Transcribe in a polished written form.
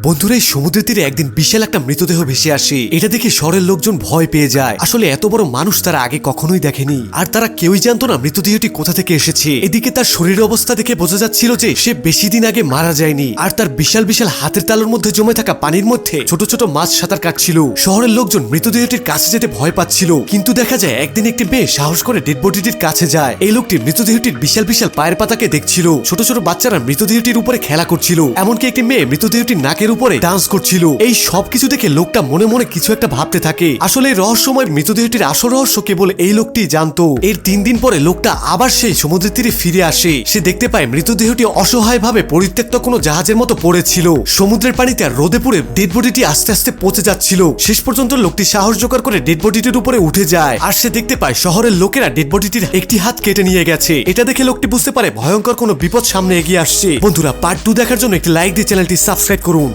বন্ধুরা এই সমুদ্রের তীরে একদিন বিশাল একটা মৃতদেহ ভেসে আসে। এটা দেখে শহরের লোকজন ভয় পেয়ে যায়। আসলে এত বড় মানুষ তারা আগে কখনোই দেখেনি, আর তারা কেউই জানতো না মৃতদেহটি কোথা থেকে এসেছে। এদিকে তার শরীরের অবস্থা দেখে বোঝা যাচ্ছিল যে সে বেশি দিন আগে মারা যায়নি। আর তার বিশাল বিশাল হাতের তালুর মধ্যে জমে থাকা পানির মধ্যে ছোট ছোট মাছ সাঁতার কাটছিল। শহরের লোকজন মৃতদেহটির কাছে যেতে ভয় পাচ্ছিল, কিন্তু দেখা যায় একদিন একটি মেয়ে সাহস করে ডেড বডিটির কাছে যায়। এই লোকটি মৃতদেহটির বিশাল বিশাল পায়ের পাতাকে দেখছিল। ছোট ছোট বাচ্চারা মৃতদেহটির উপরে খেলা করছিল, এমনকি একটি মেয়ে মৃতদেহটির নাকের উপরে ডান্স করছিল। এই সবকিছু দেখে লোকটা মনে মনে কিছু একটা ভাবতে থাকে। আসলে এই রহস্যময় মৃতদেহটির আসল রহস্য কেবল এই লোকটি জানতো। এর 3 দিন পরে লোকটা আবার সেই সমুদ্রের তীরে ফিরে আসে। সে দেখতে পায় মৃতদেহটি অসহায়ভাবে পরিত্যক্ত কোনো জাহাজের মতো পড়েছিল। সমুদ্রের পানিতে আর রোদে পুড়ে ডেড বডিটি আস্তে আস্তে পচে যাচ্ছিল। শেষ পর্যন্ত লোকটি সাহস জোগাড় করে ডেড বডিটির উপরে উঠে যায়, আর সে দেখতে পায় শহরের লোকেরা ডেড বডিটির একটি হাত কেটে নিয়ে গেছে। এটা দেখে লোকটি বুঝতে পারে ভয়ঙ্কর কোনো বিপদ সামনে এগিয়ে আসছে। বন্ধুরা, পার্ট 2 দেখার জন্য একটি লাইক দিয়ে চ্যানেলটি সাবস্ক্রাইব করুন।